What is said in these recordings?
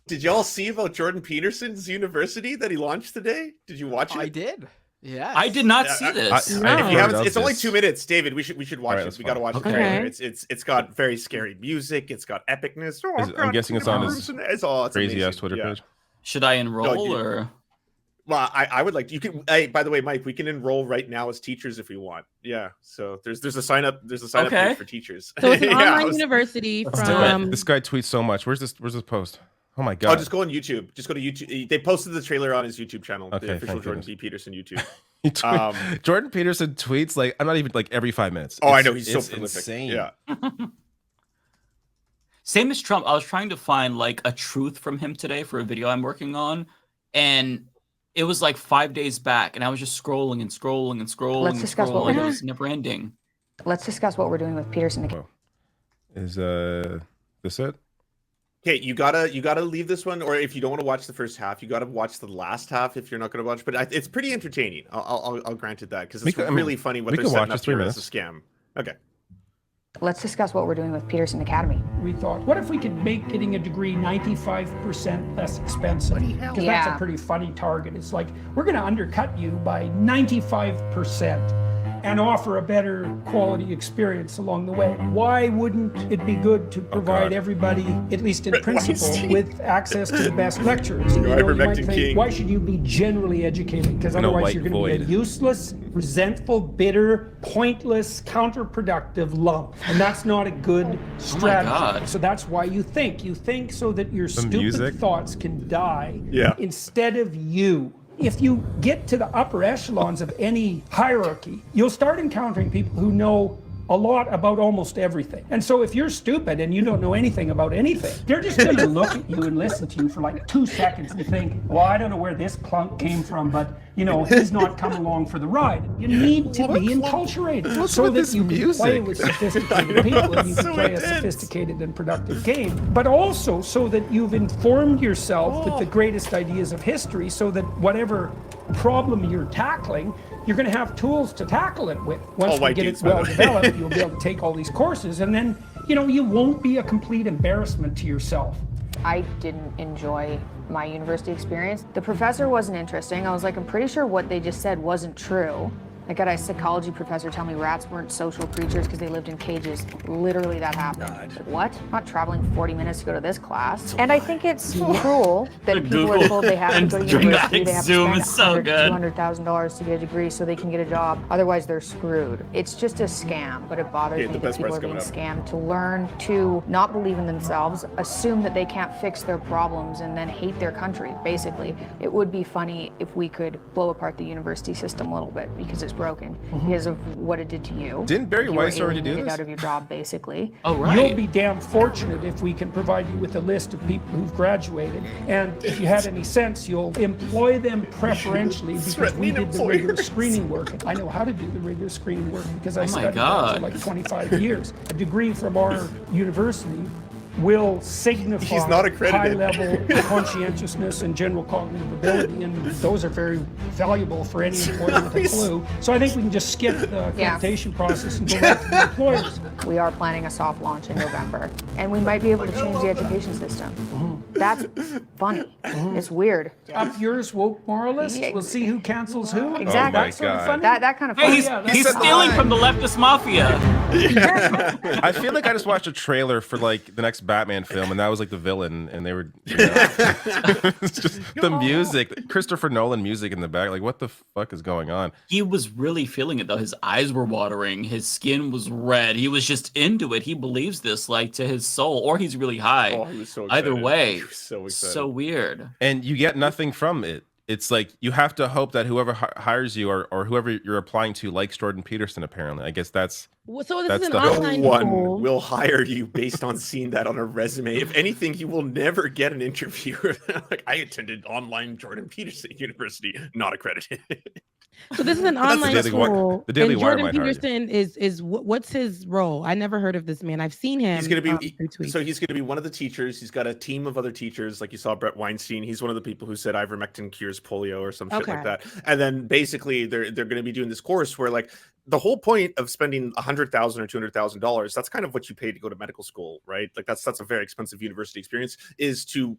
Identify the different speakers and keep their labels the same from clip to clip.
Speaker 1: Did y'all see about Jordan Peterson's university that he launched today? Did you watch it?
Speaker 2: I did. Yeah.
Speaker 3: I did not see this.
Speaker 1: If you haven't, it's only 2 minutes, David. We should watch it. We got to watch the trailer. It's got very scary music. It's got epicness.
Speaker 4: I'm guessing it's on his crazy ass Twitter page.
Speaker 3: Should I enroll or?
Speaker 1: Well, I would like you can. Hey, by the way, Mike, we can enroll right now as teachers if we want. Yeah, so there's a sign up. There's a sign up page for teachers.
Speaker 5: So it's an online university from.
Speaker 4: This guy tweets so much. Where's this post? Oh my god!
Speaker 1: Oh, just go on YouTube. Just go to YouTube. They posted the trailer on his YouTube channel, the official Jordan B. Peterson YouTube.
Speaker 4: Jordan Peterson tweets like I'm not even like every 5 minutes.
Speaker 1: I know he's so prolific.
Speaker 4: Insane.
Speaker 1: Yeah.
Speaker 3: Same as Trump. I was trying to find like a truth from him today for a video I'm working on, and it was like 5 days back, and I was just scrolling and scrolling and scrolling.
Speaker 6: Let's discuss what we're
Speaker 3: and it
Speaker 6: doing.
Speaker 3: was never ending.
Speaker 6: Let's discuss what we're doing with Peterson.
Speaker 4: Is this it?
Speaker 1: Okay, you gotta leave this one, or if you don't want to watch the first half, you gotta watch the last half if you're not gonna watch. But it's pretty entertaining. I'll grant it that because it's really funny what they're setting up here as a scam. Okay.
Speaker 6: Let's discuss what we're doing with Peterson Academy.
Speaker 7: We thought, what if we could make getting a degree 95% less expensive? Because that's a pretty funny target. It's like, we're going to undercut you by 95% and offer a better quality experience along the way. Why wouldn't it be good to provide everybody, at least in principle, with access to the best lecturers? You might think, why should you be generally educated? Because otherwise you're going to be a useless, resentful, bitter, pointless, counterproductive lump. And that's not a good strategy. So that's why you think. You think so that your stupid thoughts can die instead of you. If you get to the upper echelons of any hierarchy, you'll start encountering people who know a lot about almost everything. And so if you're stupid and you don't know anything about anything, they're just going to look at you and listen to you for like 2 seconds and think, well, I don't know where this clunk came from, but he's not come along for the ride. You need to be enculturated so that you can play with sophisticated people and you can play a sophisticated and productive game, but also so that you've informed yourself with the greatest ideas of history so that whatever problem you're tackling, you're going to have tools to tackle it with. Once you get it well developed, you'll be able to take all these courses, and then, you won't be a complete embarrassment to yourself.
Speaker 6: I didn't enjoy my university experience. The professor wasn't interesting. I was like, I'm pretty sure what they just said wasn't true. I got a psychology professor tell me rats weren't social creatures because they lived in cages. Literally that happened. What? I'm not traveling 40 minutes to go to this class. And I think it's cruel that people are told they have to go to university, they have to spend $200,000 to get a degree so they can get a job. Otherwise they're screwed. It's just a scam, but it bothers me that people are being scammed to learn to not believe in themselves, assume that they can't fix their problems, and then hate their country, basically. It would be funny if we could blow apart the university system a little bit because it's broken because of what it did to you.
Speaker 4: Didn't Bari Weiss already do this?
Speaker 6: Out of your job, basically.
Speaker 7: Oh, right. You'll be damn fortunate if we can provide you with a list of people who've graduated, and if you had any sense, you'll employ them preferentially because we did the rigorous screening work. I know how to do the rigorous screening work because I studied that for like 25 years. A degree from our university will signify high-level conscientiousness and general cognitive ability, and those are very valuable for any employer with a clue. So I think we can just skip the accreditation process and go right to the employers.
Speaker 6: We are planning a soft launch in November, and we might be able to change the education system. That's funny. It's weird.
Speaker 7: Up yours, woke moralists. We'll see who cancels who.
Speaker 6: Exactly.
Speaker 4: Oh my God.
Speaker 6: That kind of funny.
Speaker 3: He's stealing from the leftist mafia.
Speaker 4: I feel like I just watched a trailer for like the next Batman film, and that was like the villain, and they were it's just the music, Christopher Nolan music in the back. Like, what the fuck is going on?
Speaker 3: He was really feeling it though. His eyes were watering, his skin was red. He was just into it. He believes this like to his soul, or he's really high.
Speaker 1: Oh, he was so excited.
Speaker 3: Either way,
Speaker 1: He was so excited.
Speaker 3: so weird.
Speaker 4: And you get nothing from it. It's like you have to hope that whoever hires you or whoever you're applying to likes Jordan Peterson. Apparently, I guess that's
Speaker 5: So this is an
Speaker 1: No
Speaker 5: online
Speaker 1: one
Speaker 5: school.
Speaker 1: will hire you based on seeing that on a resume. If anything, you will never get an interview. Like, I attended online Jordan Peterson University, not accredited.
Speaker 5: So this is an online school.
Speaker 4: The Daily
Speaker 5: and
Speaker 4: Wire
Speaker 5: Jordan
Speaker 4: might hire you.
Speaker 5: Peterson is what's his role? I never heard of this man. I've seen him.
Speaker 1: He's going to be
Speaker 5: retweet.
Speaker 1: he's going to be one of the teachers. He's got a team of other teachers, like you saw Brett Weinstein. He's one of the people who said ivermectin cures polio or some shit like that. And then basically they're going to be doing this course where like the whole point of spending $100,000 or $200,000, that's kind of what you pay to go to medical school, right? Like that's a very expensive university experience, is to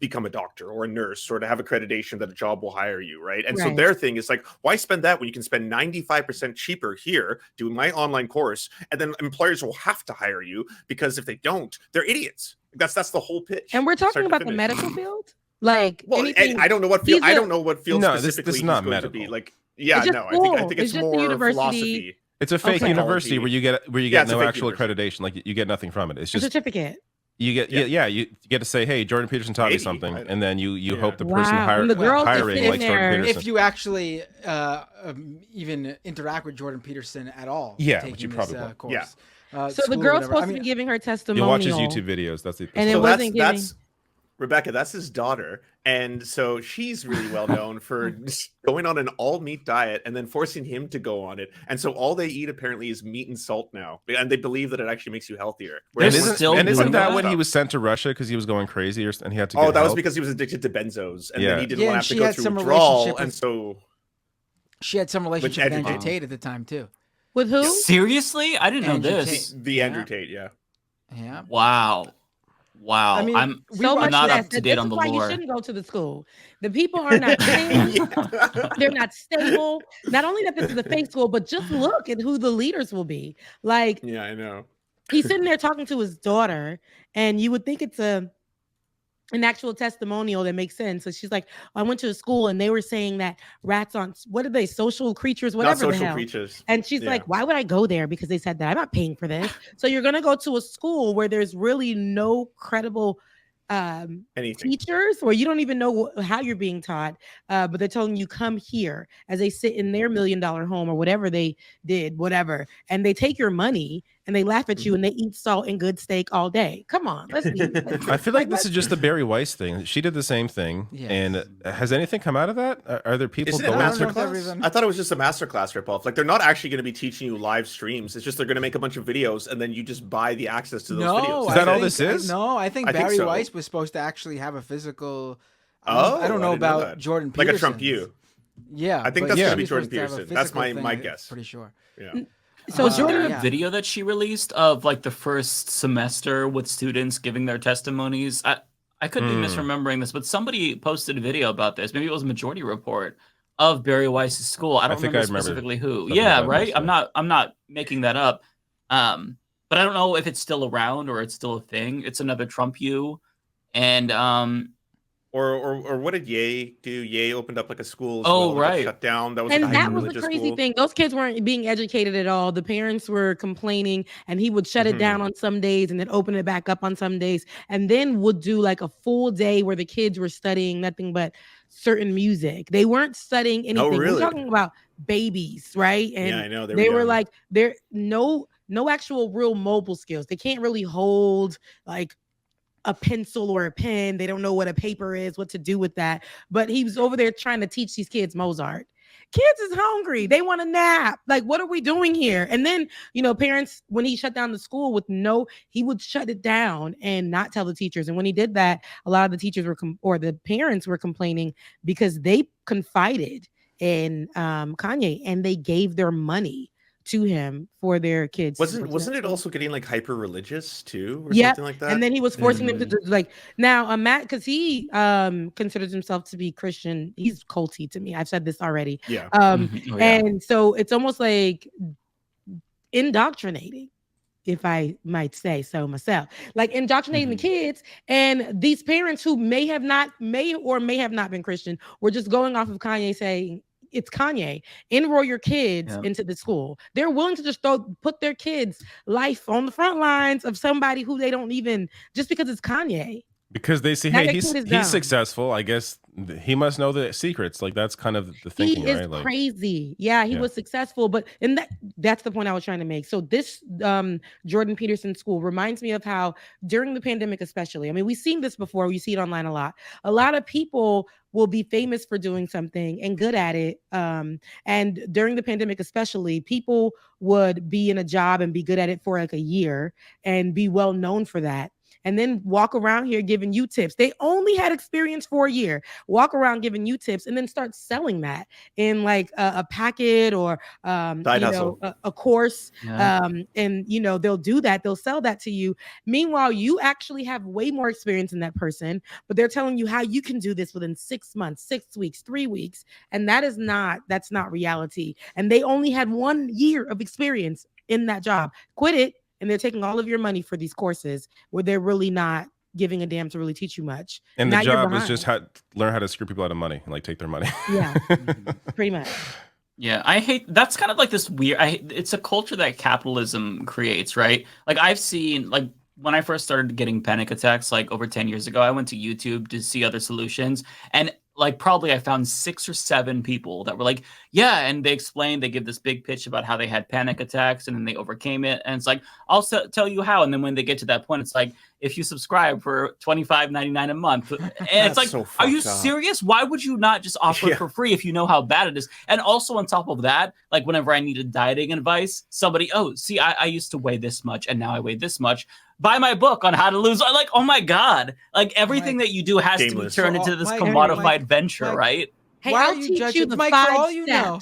Speaker 1: become a doctor or a nurse or to have accreditation that a job will hire you, right? And so their thing is like, why spend that when you can spend 95% cheaper here doing my online course, and then employers will have to hire you because if they don't, they're idiots. That's the whole pitch.
Speaker 5: And we're talking about the medical field, like
Speaker 1: well, I don't know what field. I don't know what field specifically
Speaker 4: this is
Speaker 1: he's
Speaker 4: not
Speaker 1: going
Speaker 4: medical.
Speaker 1: to be. Like, yeah, no, I think it's more philosophy.
Speaker 4: It's a fake university where you get no actual accreditation. Like you get nothing from it. It's just
Speaker 5: a certificate.
Speaker 4: You get you get to say, hey, Jordan Peterson taught me something, and then you hope the person hiring likes Jordan Peterson.
Speaker 2: If you actually even interact with Jordan Peterson at all,
Speaker 4: which you probably won't.
Speaker 2: Course.
Speaker 5: So the girl's supposed to be giving her testimonial.
Speaker 4: You watch his YouTube videos. That's the
Speaker 5: and it wasn't giving.
Speaker 1: Rebecca, that's his daughter. And so she's really well known for going on an all meat diet and then forcing him to go on it. And so all they eat apparently is meat and salt now. And they believe that it actually makes you healthier.
Speaker 4: Isn't that when he was sent to Russia because he was going crazy and he had to get
Speaker 1: that
Speaker 4: help?
Speaker 1: was because he was addicted to benzos. And then he didn't want to have to go through withdrawal. And so
Speaker 2: she had some relationship with Andrew Tate at the time too.
Speaker 5: With who?
Speaker 3: Seriously? I didn't know this.
Speaker 1: The Andrew Tate, yeah.
Speaker 3: Wow. I mean, I'm not up to date on the lore.
Speaker 5: You shouldn't go to the school. The people are not they're not stable. Not only that this is a fake school, but just look at who the leaders will be. Like,
Speaker 1: yeah, I know.
Speaker 5: He's sitting there talking to his daughter, and you would think it's an actual testimonial that makes sense. So she's like, I went to a school and they were saying that rats aren't, what are they, social creatures, whatever.
Speaker 1: Not social creatures.
Speaker 5: And she's like, why would I go there? Because they said that. I'm not paying for this. So you're going to go to a school where there's really no credible teachers, or you don't even know how you're being taught, but they're telling you come here as they sit in their $1 million home or whatever they did, whatever, and they take your money and they laugh at you and they eat salt and good steak all day. Come on, let's
Speaker 4: I feel like this is just the Bari Weiss thing. She did the same thing. And has anything come out of that? Are there people
Speaker 1: going masterclass? I thought it was just a masterclass ripoff. Like, they're not actually going to be teaching you live streams. It's just they're going to make a bunch of videos and then you just buy the access to those videos.
Speaker 4: Is that all this is?
Speaker 2: No, I think Bari Weiss was supposed to actually have a physical. I don't know about Jordan Peterson.
Speaker 1: Like a Trump U.
Speaker 2: Yeah,
Speaker 1: I think that's going to be Jordan Peterson. That's my guess.
Speaker 2: Pretty sure.
Speaker 1: Yeah.
Speaker 3: So Jordan, a video that she released of like the first semester with students giving their testimonies. I could be misremembering this, but somebody posted a video about this. Maybe it was Majority Report of Bari Weiss's school. I don't remember specifically who. Yeah, right. I'm not making that up. But I don't know if it's still around or it's still a thing. It's another Trump U, and
Speaker 1: Or what did Ye do? Ye opened up like a school.
Speaker 3: Right.
Speaker 1: Shut down. That was
Speaker 5: the crazy thing. Those kids weren't being educated at all. The parents were complaining, and he would shut it down on some days and then open it back up on some days, and then would do like a full day where the kids were studying nothing but certain music. They weren't studying anything.
Speaker 1: Oh, really?
Speaker 5: We're talking about babies, right? And
Speaker 1: yeah, I know.
Speaker 5: They were like, they're no actual real mobile skills. They can't really hold like a pencil or a pen. They don't know what a paper is, what to do with that. But he was over there trying to teach these kids Mozart. Kids is hungry. They want a nap. Like, what are we doing here? And then, parents, when he shut down the school he would shut it down and not tell the teachers. And when he did that, a lot of the teachers or the parents were complaining because they confided in Kanye and they gave their money to him for their kids.
Speaker 1: Wasn't it also getting like hyper religious too, or something like that?
Speaker 5: And then he was forcing them to do, like, now Matt, because he considers himself to be Christian. He's culty to me. I've said this already.
Speaker 1: Yeah.
Speaker 5: And so it's almost like indoctrinating, if I might say so myself, like indoctrinating the kids, and these parents who may or may have not been Christian were just going off of Kanye saying, it's Kanye. Enroll your kids into the school. They're willing to just put their kids' life on the front lines of somebody who they don't even, just because it's Kanye.
Speaker 4: Because they say, hey, he's successful. I guess he must know the secrets. Like, that's kind of the thinking,
Speaker 5: right? He is
Speaker 4: like,
Speaker 5: crazy. Yeah, he was successful, but that's the point I was trying to make. So this Jordan Peterson school reminds me of how during the pandemic, especially, I mean, we've seen this before. We see it online a lot. A lot of people will be famous for doing something and good at it. And during the pandemic, especially, people would be in a job and be good at it for like a year and be well known for that. and then walk around here giving you tips. They only had experience for a year. Walk around giving you tips and then start selling that in like a packet or a course.
Speaker 3: Yeah.
Speaker 5: And they'll do that. They'll sell that to you. Meanwhile, you actually have way more experience than that person, but they're telling you how you can do this within 6 months, 6 weeks, 3 weeks. And that's not reality. And they only had 1 year of experience in that job. Quit it. And they're taking all of your money for these courses where they're really not giving a damn to really teach you much.
Speaker 4: And the job is just learn how to screw people out of money and like take their money.
Speaker 5: Yeah, pretty much.
Speaker 3: Yeah, I hate that's kind of like this weird. It's a culture that capitalism creates, right? Like I've seen, like when I first started getting panic attacks, like over 10 years ago, I went to YouTube to see other solutions, and like probably I found 6 or 7 people that were like, yeah, and they give this big pitch about how they had panic attacks and then they overcame it, and it's like, I'll tell you how, and then when they get to that point, it's like, if you subscribe for $25.99 a month, and it's like, so are you serious? Why would you not just offer it for free if you know how bad it is? And also on top of that, like whenever I needed dieting advice, somebody, I used to weigh this much and now I weigh this much. Buy my book on how to lose. I'm like, oh my God. Like everything that you do has to be turned into this commodified venture, right?
Speaker 5: Hey,
Speaker 2: why
Speaker 5: I'll
Speaker 2: are you
Speaker 5: teach
Speaker 2: judging
Speaker 5: you the
Speaker 2: Mike?
Speaker 5: 5
Speaker 2: For all you know,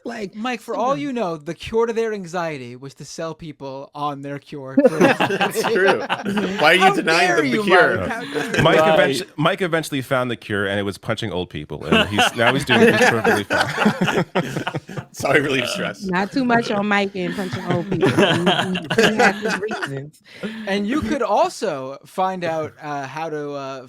Speaker 5: like
Speaker 2: Mike, for all you know, the cure to their anxiety was to sell people on their cure.
Speaker 1: That's true. Why are you denying them the cure?
Speaker 4: Mike eventually found the cure, and it was punching old people, and now he's doing it perfectly fine.
Speaker 1: Sorry, relieve stress.
Speaker 5: Not too much on Mike and punching old people. He has his reasons.
Speaker 2: And you could also find out how to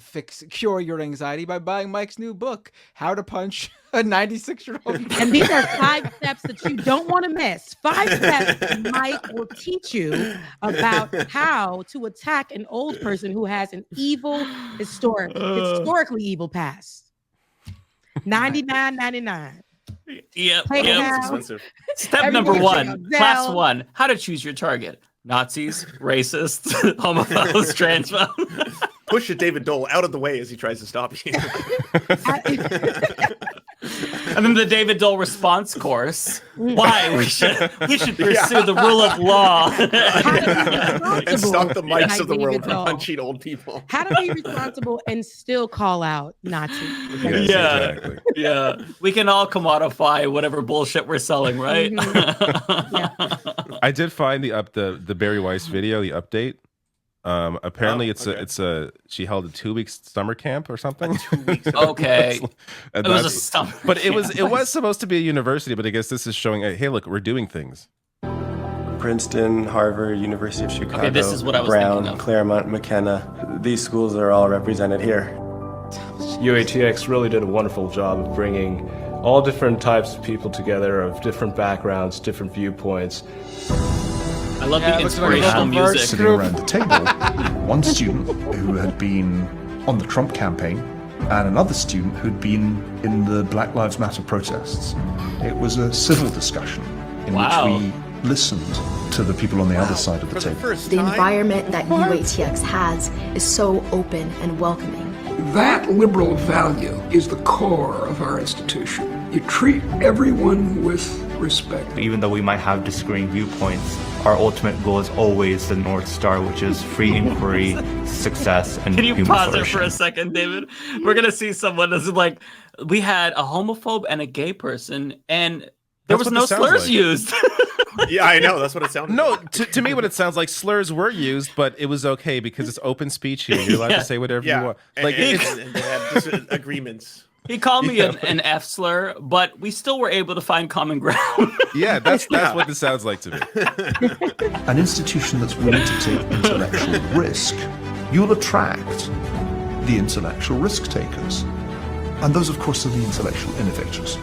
Speaker 2: cure your anxiety by buying Mike's new book, How to Punch a 96-year-old.
Speaker 5: And these are 5 steps that you don't want to miss. 5 steps that Mike will teach you about how to attack an old person who has an evil, historically evil past. $99.99.
Speaker 3: Yep.
Speaker 1: Expensive.
Speaker 3: Step number 1, class 1, how to choose your target. Nazis, racists, homophobes, transphobes.
Speaker 1: Push it, David Doel, out of the way as he tries to stop you.
Speaker 3: And then the David Doel response course. Why we should pursue the rule of law
Speaker 1: and stop the mics of the world from punching old people.
Speaker 5: How to be responsible and still call out Nazis.
Speaker 4: Exactly.
Speaker 3: Yeah. We can all commodify whatever bullshit we're selling, right?
Speaker 4: I did find the Bari Weiss video, the update. Apparently she held a 2-week summer camp or something.
Speaker 1: 2 weeks.
Speaker 3: Okay. It was a summer
Speaker 4: but it was supposed to be a university, but I guess this is showing, hey, look, we're doing things.
Speaker 8: Princeton, Harvard, University of Chicago,
Speaker 3: okay, this is what I was
Speaker 8: Brown, Claremont, McKenna. These schools are all represented here.
Speaker 9: UATX really did a wonderful job of bringing all different types of people together, of different backgrounds, different viewpoints.
Speaker 3: I love the inspirational music.
Speaker 10: Sitting around the table, one student who had been on the Trump campaign and another student who'd been in the Black Lives Matter protests. It was a civil discussion in which we listened to the people on the other side of the table.
Speaker 11: The environment that UATX has is so open and welcoming.
Speaker 12: That liberal value is the core of our institution. You treat everyone with respect.
Speaker 13: Even though we might have disagreeing viewpoints, our ultimate goal is always the North Star, which is free inquiry, success, and human flourishing. Can you pause there
Speaker 3: for a second, David? We're going to see someone that's like, we had a homophobe and a gay person, and there was no slurs used.
Speaker 1: Yeah, I know. That's what it sounded like.
Speaker 4: To me, what it sounds like, slurs were used, but it was okay because it's open speech here. You're allowed to say whatever you want.
Speaker 1: Like, and they had agreements.
Speaker 3: He called me an F slur, but we still were able to find common ground.
Speaker 4: Yeah, that's what this sounds like to me.
Speaker 10: An institution that's willing to take intellectual risk, you'll attract the intellectual risk takers. And those, of course, are the intellectual innovators.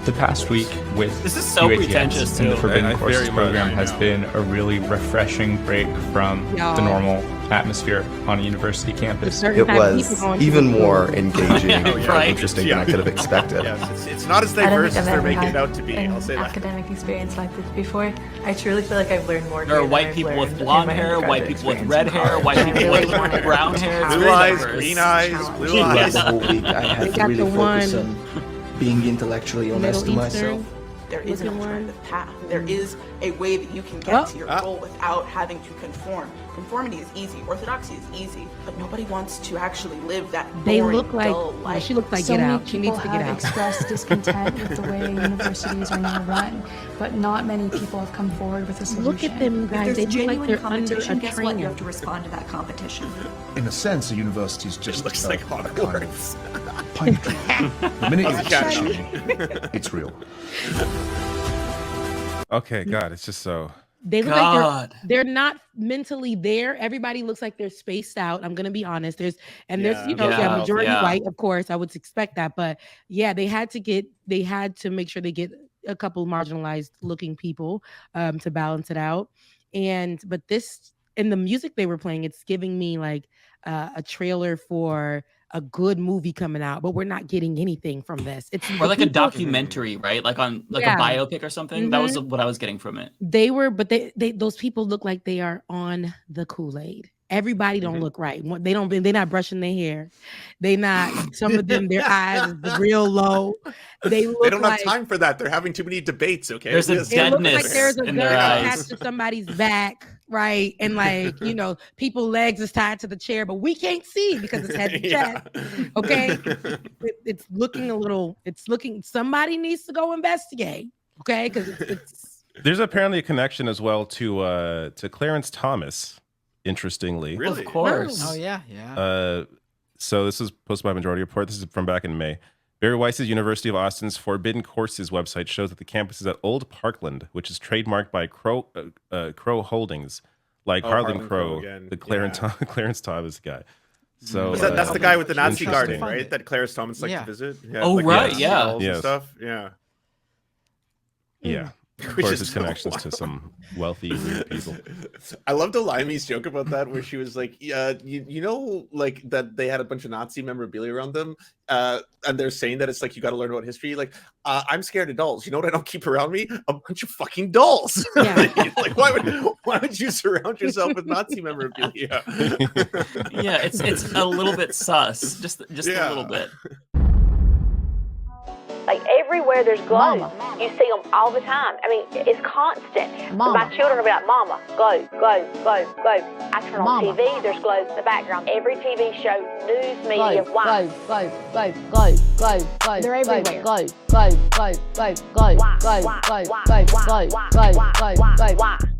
Speaker 13: The past week with
Speaker 3: this is so pretentious
Speaker 13: in the Forbidden Courses program has been a really refreshing break from the normal atmosphere on a university campus.
Speaker 14: It was even more engaging and interesting than I could have expected.
Speaker 1: Yes, it's not as diverse as they're making it out to be. I'll say that.
Speaker 15: Academic experience like this before. I truly feel like I've learned more.
Speaker 3: There are white people with blonde hair, white people with red hair, white people with brown hair.
Speaker 1: Blue eyes, green eyes, blue eyes.
Speaker 14: The whole week I had to really focus on being intellectually honest to myself.
Speaker 16: there is an alternative path. There is a way that you can get to your goal without having to conform. Conformity is easy. Orthodoxy is easy. But nobody wants to actually live that boring, dull life.
Speaker 5: She looks like
Speaker 17: So
Speaker 5: Get
Speaker 17: many
Speaker 5: Out. She needs to
Speaker 17: people
Speaker 5: get
Speaker 17: have
Speaker 5: out.
Speaker 17: expressed discontent with the way universities are now run, but not many people have come forward with a solution.
Speaker 5: Look at them, guys. They look like they're under a
Speaker 16: Guess what? You
Speaker 5: trainer.
Speaker 16: have to respond to that competition.
Speaker 10: In a sense, a university is just
Speaker 1: looks like Hogwarts.
Speaker 10: Pine tree. The minute you catch it, it's real.
Speaker 4: Okay, God, it's just so.
Speaker 5: They look like they're not mentally there. Everybody looks like they're spaced out. I'm gonna be honest. There's majority white, of course. I would expect that, but yeah, they had to make sure they get a couple marginalized looking people to balance it out. But this, in the music they were playing, it's giving me like a trailer for a good movie coming out, but we're not getting anything from this. It's
Speaker 3: or like a documentary, right? Like on a biopic or something. That was what I was getting from it.
Speaker 5: They were, but they those people look like they are on the Kool-Aid. Everybody don't look right. They're not brushing their hair. They not, some of them, their eyes is real low. They
Speaker 1: don't have time for that. They're having too many debates, okay?
Speaker 3: There's a deadness
Speaker 5: like there's a
Speaker 3: in
Speaker 5: gun
Speaker 3: their eyes.
Speaker 5: attached to somebody's back, right? And like, people's legs is tied to the chair, but we can't see because it's head to chest. Okay. It's looking, somebody needs to go investigate. Okay. Because it's
Speaker 4: There's apparently a connection as well to Clarence Thomas. Interestingly,
Speaker 3: really? Of course.
Speaker 2: Oh yeah.
Speaker 4: So this is posted by Majority Report. This is from back in May. Bari Weiss's University of Austin's Forbidden Courses website shows that the campus is at Old Parkland, which is trademarked by Crow Holdings, like Harlan Crow, the Clarence Thomas guy. So
Speaker 1: that's the guy with the Nazi garden, right? That Clarence Thomas liked to visit. Yeah,
Speaker 3: oh,
Speaker 1: like
Speaker 3: right,
Speaker 1: and stuff. Yeah.
Speaker 4: Yeah. Of course, his connections to some wealthy weird people.
Speaker 1: I loved Olimey's joke about that, where she was like, like that they had a bunch of Nazi memorabilia around them, and they're saying that it's like you got to learn about history. Like, I'm scared of dolls. You know what I don't keep around me? A bunch of fucking dolls.
Speaker 5: Yeah.
Speaker 1: Like, why would you surround yourself with Nazi memorabilia?
Speaker 3: Yeah, it's a little bit sus, just a little bit.
Speaker 18: Like everywhere there's glow. You see them all the time. I mean, it's constant. My children will be like, Mama, glow, glow, glow, glow. I turn on TV, there's glow in the background. Every TV show, news media, why?
Speaker 19: Glow, glow, glow, glow, glow.
Speaker 18: They're everywhere.
Speaker 19: Glow, glow, glow, glow, glow, glow, glow, glow, glow, glow, glow, glow, glow.